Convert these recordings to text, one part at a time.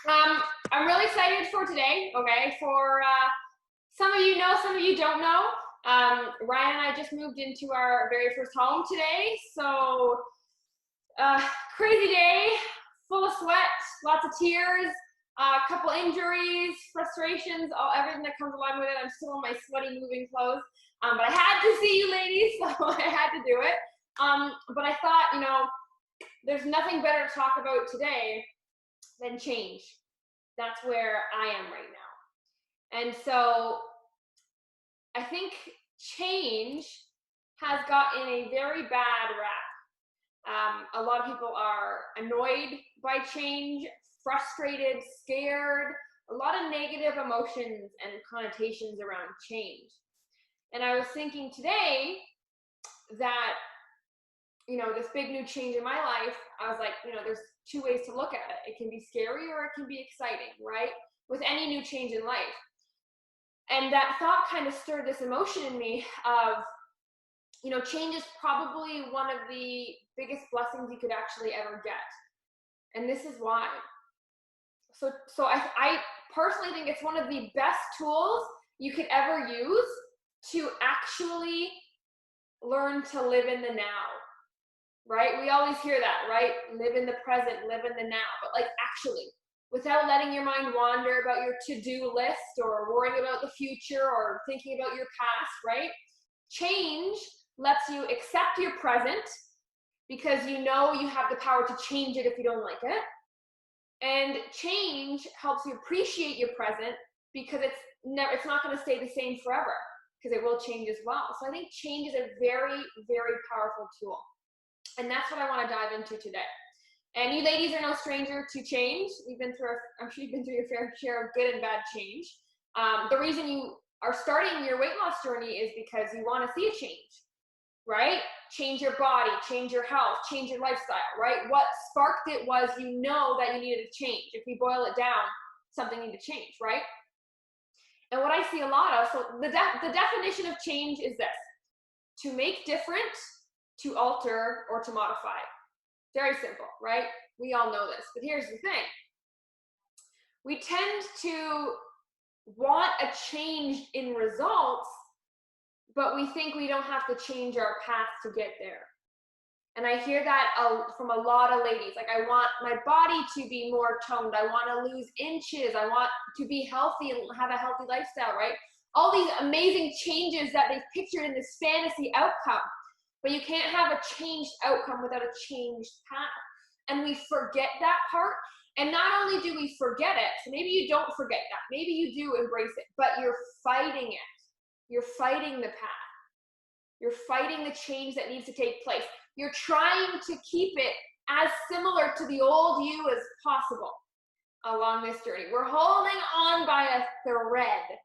I'm really excited for today, okay? For some of you know, some of you don't know. Ryan and I just moved into our very first home today, so crazy day, full of sweat, lots of tears, a couple injuries, frustrations, everything that comes along with it. I'm still in my sweaty moving clothes, but I had to see you ladies, so I had to do it. But I thought, there's nothing better to talk about today than change. That's where I am right now. And so I think change has gotten a very bad rap. A lot of people are annoyed by change, frustrated, scared, a lot of negative emotions and connotations around change. And I was thinking today that, this big new change in my life, I was like, there's two ways to look at it. It can be scary or it can be exciting, right? With any new change in life. And that thought kind of stirred this emotion in me of, change is probably one of the biggest blessings you could actually ever get. And this is why. So I personally think it's one of the best tools you could ever use to actually learn to live in the now. Right? We always hear that, right? Live in the present, live in the now. But actually, without letting your mind wander about your to-do list or worrying about the future or thinking about your past, right? Change lets you accept your present because you know you have the power to change it if you don't like it. And change helps you appreciate your present because it's not going to stay the same forever because it will change as well. So I think change is a very, very powerful tool. And that's what I want to dive into today. And you ladies are no stranger to change. I'm sure you've been through your fair share of good and bad change. The reason you are starting your weight loss journey is because you want to see a change, right? Change your body, change your health, change your lifestyle, right? What sparked it was that you needed to change. If we boil it down, something needed to change, right? And what I see a lot of, so the definition of change is this: to make different, to alter, or to modify. Very simple, right? We all know this, but here's the thing. We tend to want a change in results, but we think we don't have to change our path to get there. And I hear that from a lot of ladies. I want my body to be more toned. I want to lose inches. I want to be healthy and have a healthy lifestyle, right? All these amazing changes that they've pictured in this fantasy outcome. But you can't have a changed outcome without a changed path. And we forget that part. And not only do we forget it, so maybe you don't forget that. Maybe you do embrace it, but you're fighting it. You're fighting the path. You're fighting the change that needs to take place. You're trying to keep it as similar to the old you as possible along this journey. We're holding on by a thread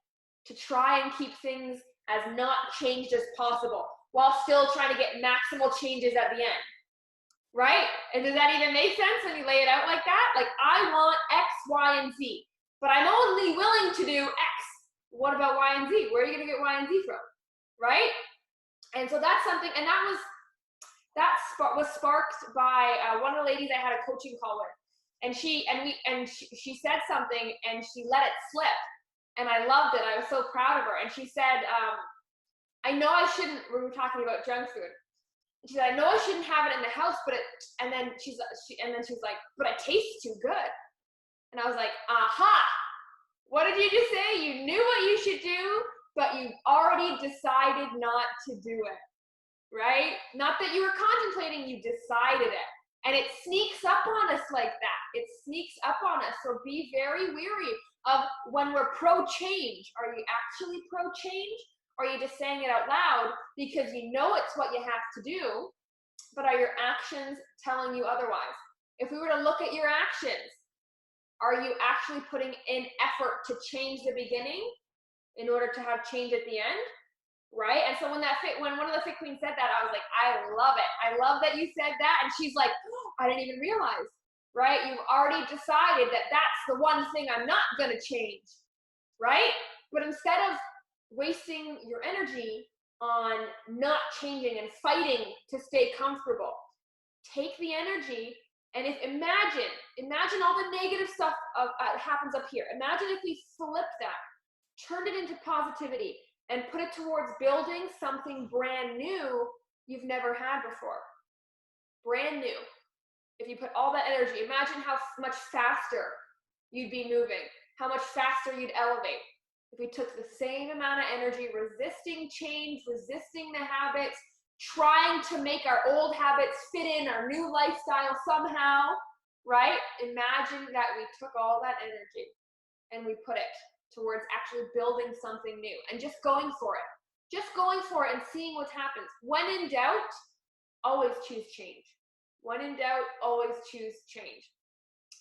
to try and keep things as not changed as possible, while still trying to get maximal changes at the end, right? And does that even make sense when you lay it out like that? I want X, Y, and Z, but I'm only willing to do X. What about Y and Z? Where are you going to get Y and Z from, right? And so that's something, and that was sparked by one of the ladies I had a coaching call with, and she said something, and she let it slip, and I loved it. I was so proud of her. And she said, I know I shouldn't, we were talking about junk food. She said, I know I shouldn't have it in the house, and then she's like, but it tastes too good. And I was like, aha, what did you just say? You knew what you should do, but you already decided not to do it, right? Not that you were contemplating, you decided it. And it sneaks up on us like that. It sneaks up on us. So be very wary of when we're pro-change. Are you actually pro-change? Or are you just saying it out loud because you know it's what you have to do, but are your actions telling you otherwise? If we were to look at your actions, are you actually putting in effort to change the beginning in order to have change at the end? Right? And so when one of the Fit Queens said that, I was like, I love it. I love that you said that. And she's like, oh, I didn't even realize, right? You've already decided that that's the one thing I'm not going to change, right? But instead of wasting your energy on not changing and fighting to stay comfortable, take the energy And if imagine all the negative stuff happens up here. Imagine if we flip that, turned it into positivity, and put it towards building something brand new you've never had before. Brand new. If you put all that energy, imagine how much faster you'd be moving, how much faster you'd elevate. If we took the same amount of energy, resisting change, resisting the habits, trying to make our old habits fit in our new lifestyle somehow, right? Imagine that we took all that energy and we put it towards actually building something new and just going for it. Just going for it and seeing what happens. When in doubt, always choose change. When in doubt, always choose change.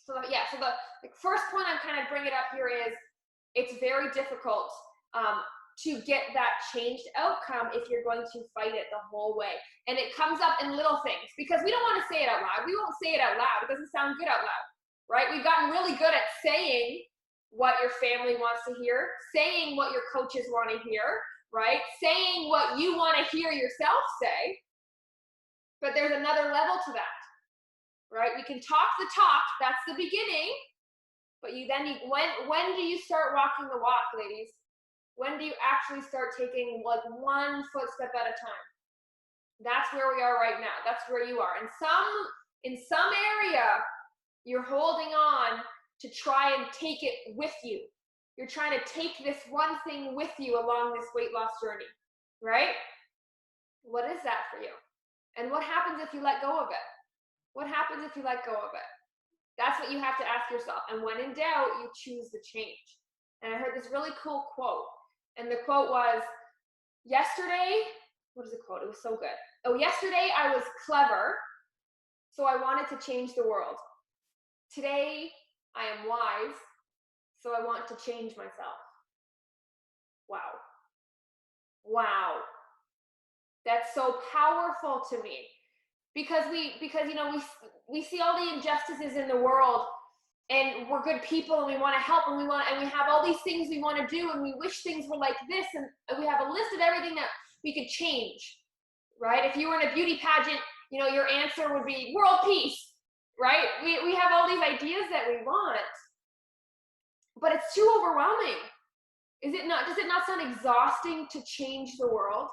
So yeah, so the first point I'm kind of bringing up here is it's very difficult to get that changed outcome if you're going to fight it the whole way. And it comes up in little things because we don't want to say it out loud. We won't say it out loud. It doesn't sound good out loud, right? We've gotten really good at saying what your family wants to hear, saying what your coaches want to hear, right? Saying what you want to hear yourself say. But there's another level to that, right? We can talk the talk, that's the beginning, but when do you start walking the walk, ladies? When do you actually start taking like one footstep at a time? That's where we are right now. That's where you are. In some area, you're holding on to try and take it with you. You're trying to take this one thing with you along this weight loss journey, right? What is that for you? And what happens if you let go of it? What happens if you let go of it? That's what you have to ask yourself. And when in doubt, you choose the change. And I heard this really cool quote. And the quote was, yesterday, what is the quote? It was so good. Oh, yesterday I was clever, so I wanted to change the world. Today I am wise, so I want to change myself. Wow. Wow. That's so powerful to me. Because we see all the injustices in the world, and we're good people and we want to help and we have all these things we want to do and we wish things were like this, and we have a list of everything that we could change, right? If you were in a beauty pageant, your answer would be world peace, right? We have all these ideas that we want, but it's too overwhelming. Does it not sound exhausting to change the world?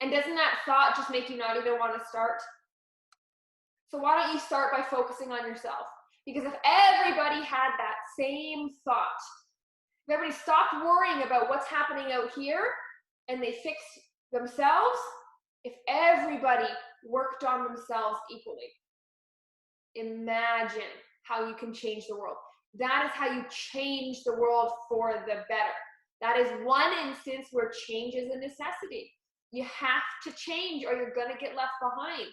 And doesn't that thought just make you not even want to start? So why don't you start by focusing on yourself? Because if everybody had that same thought, if everybody stopped worrying about what's happening out here and they fixed themselves, if everybody worked on themselves equally, imagine how you can change the world. That is how you change the world for the better. That is one instance where change is a necessity. You have to change or you're going to get left behind.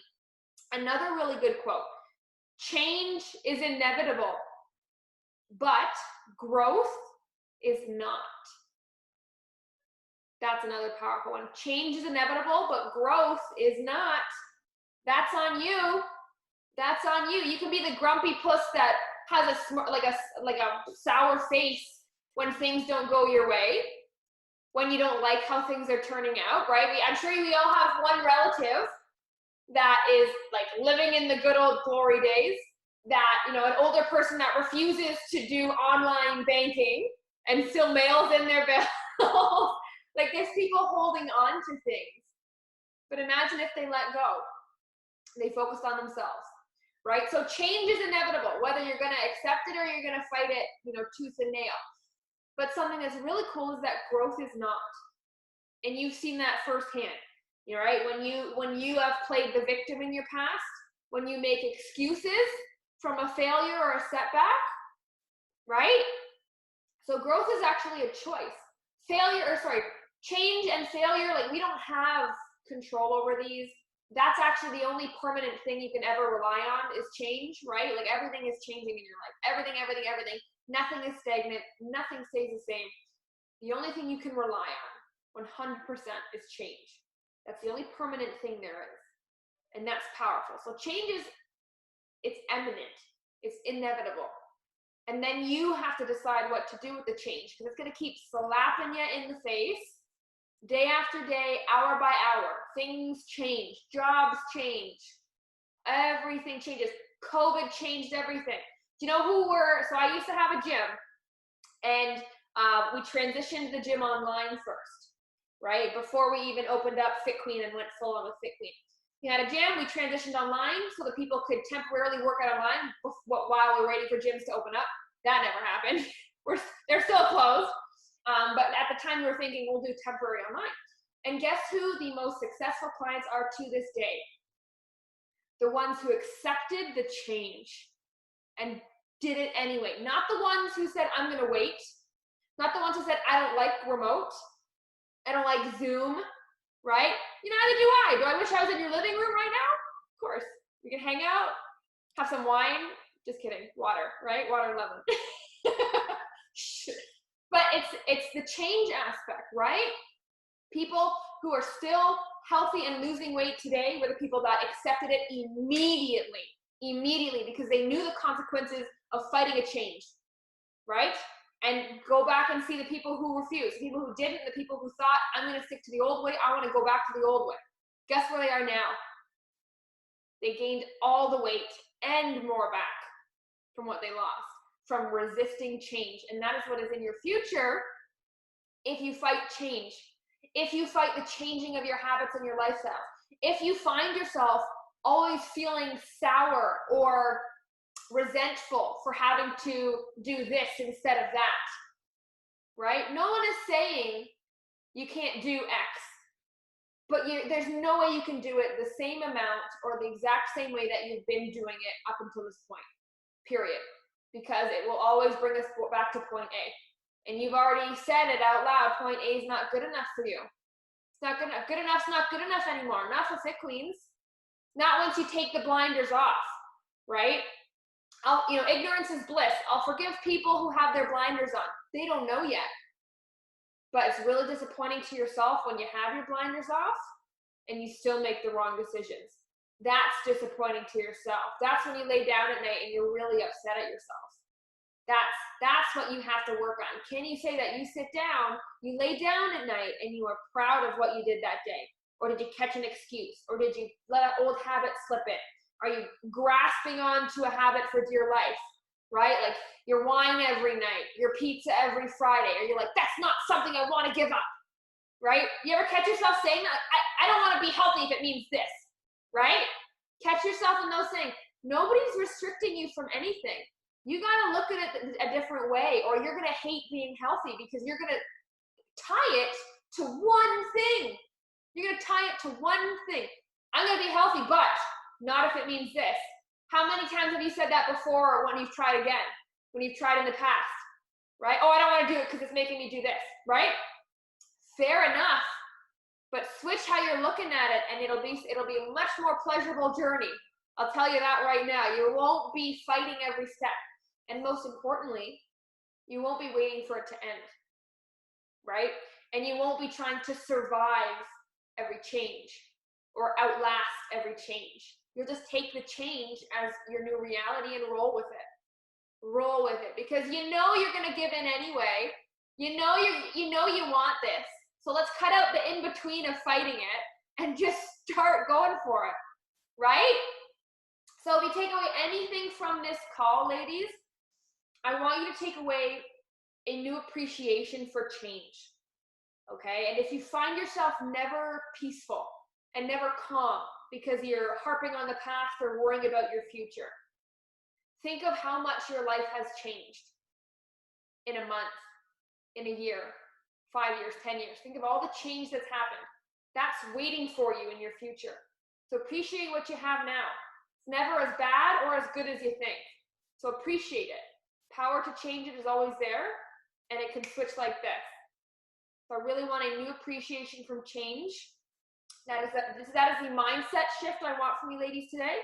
Another really good quote, change is inevitable, but growth is not. That's another powerful one. Change is inevitable, but growth is not. That's on you. That's on you. You can be the grumpy puss that has a sour face when things don't go your way, when you don't like how things are turning out, right? I'm sure we all have one relative that is like living in the good old glory days, that, an older person that refuses to do online banking and still mails in their bills. Like, there's people holding on to things. But imagine if they let go. They focused on themselves, right? So change is inevitable, whether you're going to accept it or you're going to fight it, tooth and nail. But something that's really cool is that growth is not. And you've seen that firsthand, right? When you have played the victim in your past, when you make excuses from a failure or a setback, right? So growth is actually a choice. Change and failure, like, we don't have control over these. That's actually the only permanent thing you can ever rely on is change, right? Like, everything is changing in your life. Everything. Nothing is stagnant. Nothing stays the same. The only thing you can rely on 100% is change. That's the only permanent thing there is. And that's powerful. So change it's imminent. It's inevitable. And then you have to decide what to do with the change, because it's going to keep slapping you in the face day after day, hour by hour. Things change. Jobs change. Everything changes. COVID changed everything. Do you know so I used to have a gym, and we transitioned the gym online first, right? Before we even opened up Fit Queen and went full on with Fit Queen. We had a gym, we transitioned online so that people could temporarily work out online while we're waiting for gyms to open up. That never happened. They're still closed. But at the time we were thinking we'll do temporary online. And guess who the most successful clients are to this day? The ones who accepted the change and did it anyway. Not the ones who said, I'm gonna wait. Not the ones who said, I don't like remote. I don't like Zoom, right? Neither do I. Do I wish I was in your living room right now? Of course. We can hang out, have some wine. Just kidding. Water, right? Water and lemon. But it's the change aspect, right? People who are still healthy and losing weight today were the people that accepted it immediately, because they knew the consequences of fighting a change, right? And go back and see the people who refused, the people who didn't, the people who thought, I'm going to stick to the old way, I want to go back to the old way. Guess where they are now? They gained all the weight and more back from what they lost, from resisting change. And that is what is in your future if you fight change, if you fight the changing of your habits and your lifestyle. If you find yourself always feeling sour or resentful for having to do this instead of that, right? No one is saying you can't do X, but there's no way you can do it the same amount or the exact same way that you've been doing it up until this point, period. Because it will always bring us back to point A. And you've already said it out loud, point A is not good enough for you. It's not good enough. Good enough's not good enough anymore. Not for Fit Queens. Not once you take the blinders off, right? Ignorance is bliss. I'll forgive people who have their blinders on. They don't know yet. But it's really disappointing to yourself when you have your blinders off and you still make the wrong decisions. That's disappointing to yourself. That's when you lay down at night and you're really upset at yourself. That's what you have to work on. Can you say that you sit down, you lay down at night and you are proud of what you did that day? Or did you catch an excuse? Or did you let an old habit slip in? Are you grasping on to a habit for dear life, right? Like your wine every night, your pizza every Friday. Or you're like, that's not something I want to give up, right? You ever catch yourself saying, I don't want to be healthy if it means this, right? Catch yourself in those things. Nobody's restricting you from anything. You got to look at it a different way, or you're going to hate being healthy because you're going to tie it to one thing. You're going to tie it to one thing. I'm going to be healthy, but not if it means this. How many times have you said that before, or when you've tried again, when you've tried in the past, right? Oh, I don't want to do it because it's making me do this, right? Fair enough, but switch how you're looking at it, and it'll be a much more pleasurable journey. I'll tell you that right now. You won't be fighting every step. And most importantly, you won't be waiting for it to end, right? And you won't be trying to survive every change or outlast every change. You'll just take the change as your new reality and roll with it. Roll with it, because you know you're going to give in anyway. You know you want this. So let's cut out the in-between of fighting it and just start going for it, right? So if you take away anything from this call, ladies, I want you to take away a new appreciation for change, okay? And if you find yourself never peaceful and never calm because you're harping on the past or worrying about your future, think of how much your life has changed in a month, in a year, 5 years, 10 years. Think of all the change that's happened. That's waiting for you in your future. So appreciate what you have now. It's never as bad or as good as you think. So appreciate it. Power to change it is always there, and it can switch like this. So I really want a new appreciation from change. That is the mindset shift I want from you ladies today.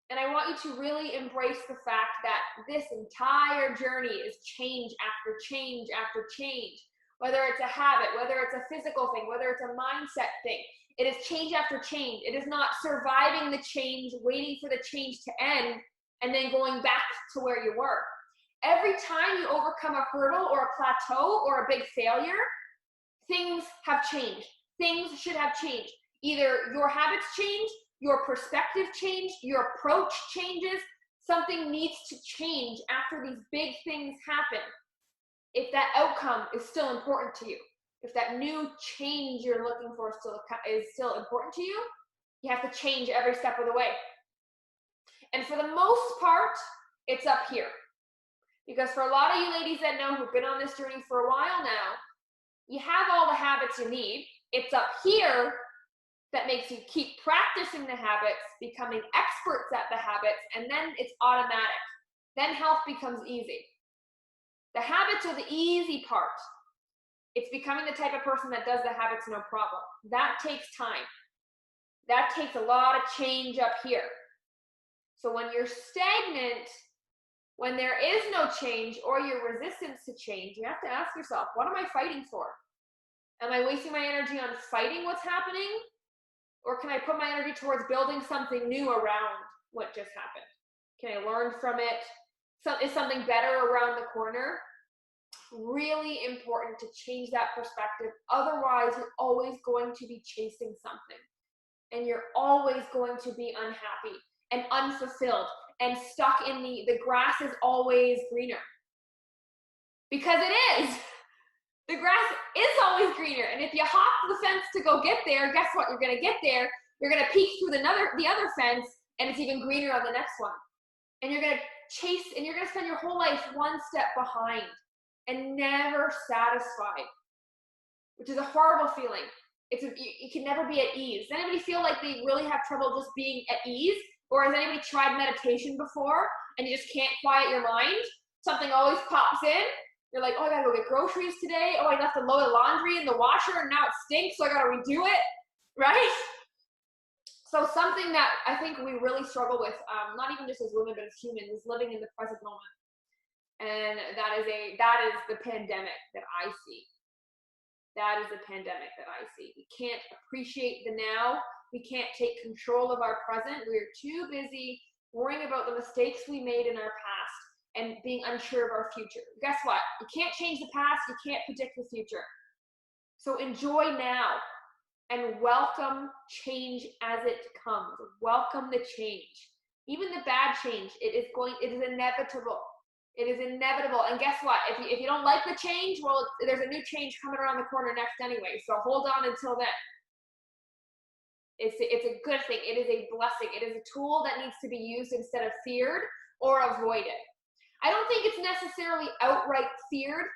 And I want you to really embrace the fact that this entire journey is change after change after change. Whether it's a habit, whether it's a physical thing, whether it's a mindset thing. It is change after change. It is not surviving the change, waiting for the change to end, and then going back to where you were. Every time you overcome a hurdle or a plateau or a big failure, things have changed. Things should have changed. Either your habits changed, your perspective changed, your approach changes. Something needs to change after these big things happen. If that outcome is still important to you, if that new change you're looking for is still important to you, you have to change every step of the way. And for the most part, it's up here. Because for a lot of you ladies that know who've been on this journey for a while now, you have all the habits you need. It's up here that makes you keep practicing the habits, becoming experts at the habits, and then it's automatic. Then health becomes easy. The habits are the easy part. It's becoming the type of person that does the habits no problem. That takes time. That takes a lot of change up here. So when you're stagnant, when there is no change or your resistance to change, you have to ask yourself, what am I fighting for? Am I wasting my energy on fighting what's happening? Or can I put my energy towards building something new around what just happened? Can I learn from it? Is something better around the corner? Really important to change that perspective. Otherwise, you're always going to be chasing something. And you're always going to be unhappy and unfulfilled and stuck in the grass is always greener. Because it is. The grass is always greener. And if you hop the fence to go get there, guess what? You're going to get there. You're going to peek through the other fence, and it's even greener on the next one. And you're going to chase, and you're going to spend your whole life one step behind and never satisfied, which is a horrible feeling. You can never be at ease. Does anybody feel like they really have trouble just being at ease? Or has anybody tried meditation before and you just can't quiet your mind? Something always pops in. You're like, oh, I gotta go get groceries today. Oh, I left a load of laundry in the washer and now it stinks, so I gotta redo it, right? So something that I think we really struggle with, not even just as women, but as humans, is living in the present moment. And that is the pandemic that I see. That is the pandemic that I see. We can't appreciate the now. We can't take control of our present. We're too busy worrying about the mistakes we made in our past and being unsure of our future. Guess what? You can't change the past. You can't predict the future. So enjoy now and welcome change as it comes. Welcome the change. Even the bad change, it is inevitable. It is inevitable. And guess what? If you don't like the change, well, there's a new change coming around the corner next anyway. So hold on until then. It's a good thing. It is a blessing. It is a tool that needs to be used instead of feared or avoided. I don't think it's necessarily outright feared.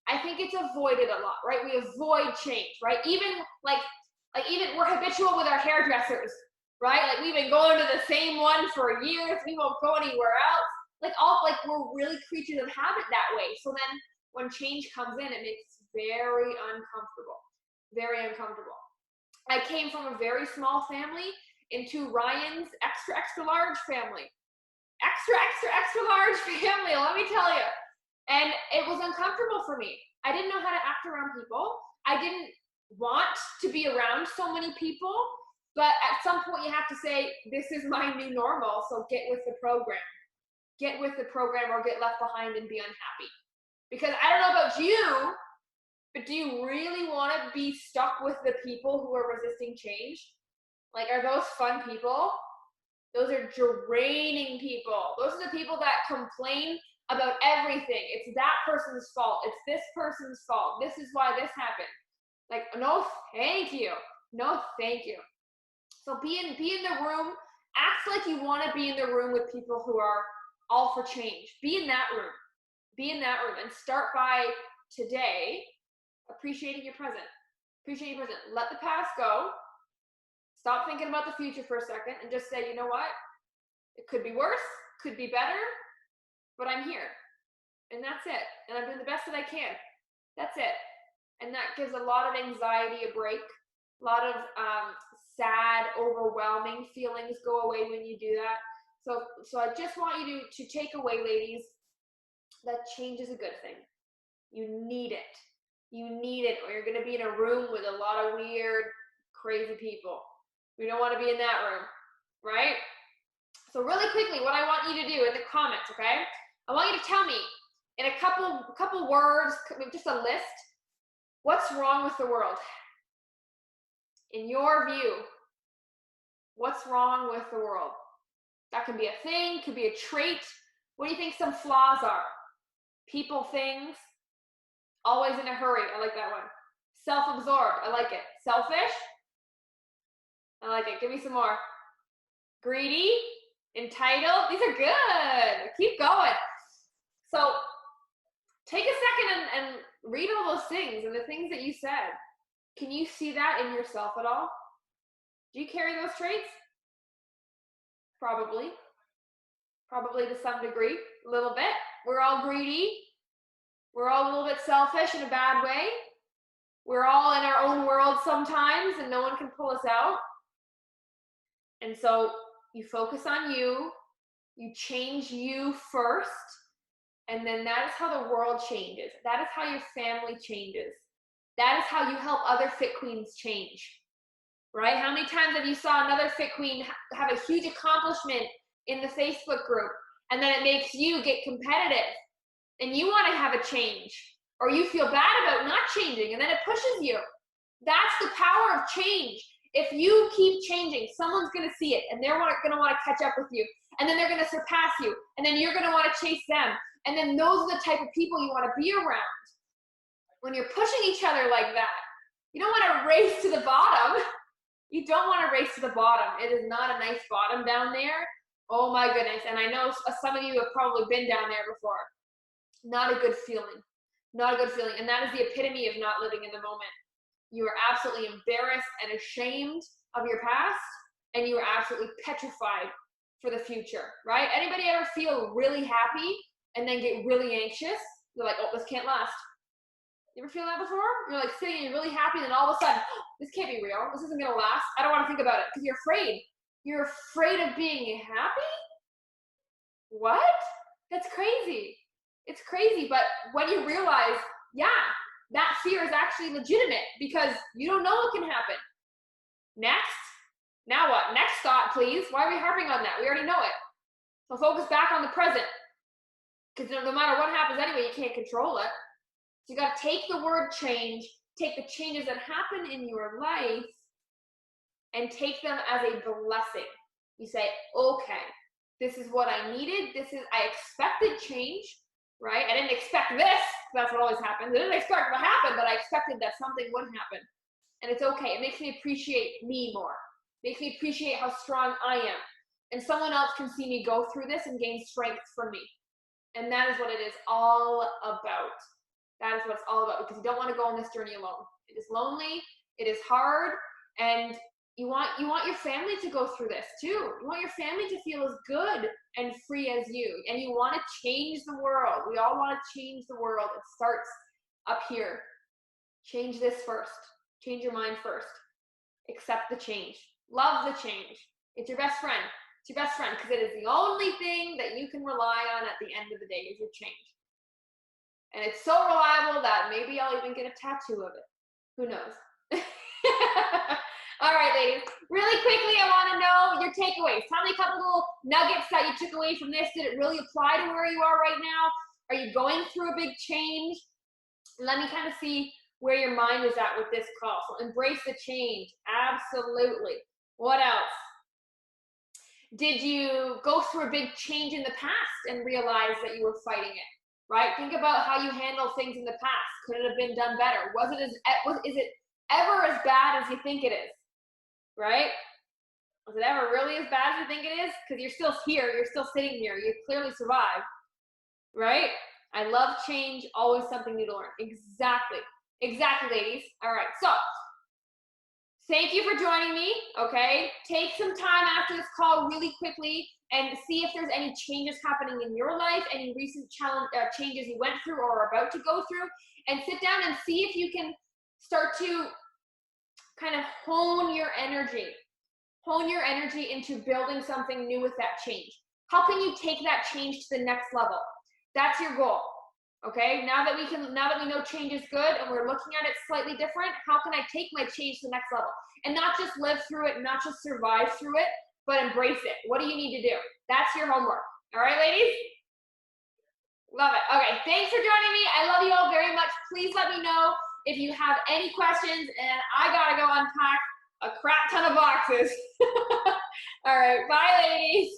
I think it's avoided a lot, right? We avoid change, right? Even even we're habitual with our hairdressers, right? Like we've been going to the same one for years. We won't go anywhere else. We're really creatures of habit that way. So then when change comes in, it makes us very uncomfortable. Very uncomfortable. I came from a very small family into Ryan's extra, extra large family. Extra, extra, extra large family, let me tell you. And it was uncomfortable for me. I didn't know how to act around people. I didn't want to be around so many people. But at some point you have to say, this is my new normal, so get with the program. Get with the program or get left behind and be unhappy. Because I don't know about you, but do you really want to be stuck with the people who are resisting change? Like, are those fun people? Those are draining people. Those are the people that complain about everything. It's that person's fault. It's this person's fault. This is why this happened. Like, no, thank you. No, thank you. So be in the room. Act like you want to be in the room with people who are all for change. Be in that room. Be in that room and start by today appreciating your present. Appreciate your present. Let the past go. Stop thinking about the future for a second and just say, you know what? It could be worse, could be better, but I'm here. And that's it. And I'm doing the best that I can. That's it. And that gives a lot of anxiety a break. A lot of sad, overwhelming feelings go away when you do that. So I just want you to take away, ladies, that change is a good thing. You need it. You need it, or you're going to be in a room with a lot of weird, crazy people. We don't want to be in that room, right? So really quickly, what I want you to do in the comments, okay? I want you to tell me in a couple words, just a list, what's wrong with the world? In your view, What's wrong with the world? That can be a thing, could be a trait. What do you think some flaws are? People, things, always in a hurry. I like that one. Self-absorbed. I like it. Selfish. I like it. Give me some more. Greedy. Entitled. These are good. Keep going. So take a second and read all those things and the things that you said. Can you see that in yourself at all? Do you carry those traits? Probably. Probably to some degree. A little bit. We're all greedy. We're all a little bit selfish in a bad way. We're all in our own world sometimes and no one can pull us out. And so you focus on you, you change you first, and then that is how the world changes. That is how your family changes. That is how you help other fit queens change, right? How many times have you saw another fit queen have a huge accomplishment in the Facebook group, and then it makes you get competitive, and you want to have a change, or you feel bad about not changing, and then it pushes you. That's the power of change. If you keep changing, someone's going to see it, and they're going to want to catch up with you, and then they're going to surpass you, and then you're going to want to chase them, and then those are the type of people you want to be around. When you're pushing each other like that, you don't want to race to the bottom. You don't want to race to the bottom. It is not a nice bottom down there. Oh my goodness. And I know some of you have probably been down there before. Not a good feeling. Not a good feeling. And that is the epitome of not living in the moment. You are absolutely embarrassed and ashamed of your past, and you are absolutely petrified for the future, right? Anybody ever feel really happy and then get really anxious? You're like, oh, this can't last. You ever feel that before? You're like sitting and you're really happy, and then all of a sudden, oh, this can't be real. This isn't gonna last. I don't want to think about it because you're afraid. You're afraid of being happy? What? That's crazy. It's crazy, but when you realize, yeah, that fear is actually legitimate because you don't know what can happen. Next. Now what? Next thought, please. Why are we harping on that? We already know it. So focus back on the present. Because no matter what happens anyway, you can't control it. So you got to take the word change, take the changes that happen in your life, and take them as a blessing. You say, okay, this is what I needed. I expected change, right? I didn't expect this. That's what always happens. I didn't expect what happened, but I expected that something would happen. And it's okay. It makes me appreciate me more. It makes me appreciate how strong I am. And someone else can see me go through this and gain strength from me. And that is what it is all about. That is what it's all about, because you don't want to go on this journey alone. It is lonely, it is hard, and you want your family to go through this too. You want your family to feel as good and free as you, and you want to change the world. We all want to change the world. It starts up here. Change this first. Change your mind first. Accept the change. Love the change. It's your best friend. It's your best friend, because it is the only thing that you can rely on at the end of the day is your change. And it's so reliable that maybe I'll even get a tattoo of it. Who knows? All right, ladies. Really quickly, I want to know your takeaways. Tell me a couple little nuggets that you took away from this. Did it really apply to where you are right now? Are you going through a big change? Let me kind of see where your mind is at with this call. So embrace the change. Absolutely. What else? Did you go through a big change in the past and realize that you were fighting it? Right? Think about how you handled things in the past. Could it have been done better? Is it ever as bad as you think it is? Right? Was it ever really as bad as you think it is? Because you're still here. You're still sitting here. You clearly survived. Right? I love change. Always something new to learn. Exactly. Exactly, ladies. All right. So, thank you for joining me. Okay? Take some time after this call really quickly and see if there's any changes happening in your life, any recent changes you went through or are about to go through, and sit down and see if you can start to kind of hone your energy into building something new with that change. How can you take that change to the next level? That's your goal. Okay, now that we know change is good and we're looking at it slightly different, how can I take my change to the next level? And not just live through it, not just survive through it, but embrace it. What do you need to do? That's your homework. All right, ladies? Love it. Okay, thanks for joining me. I love you all very much. Please let me know if you have any questions, and I gotta go unpack a crap ton of boxes. All right, bye, ladies.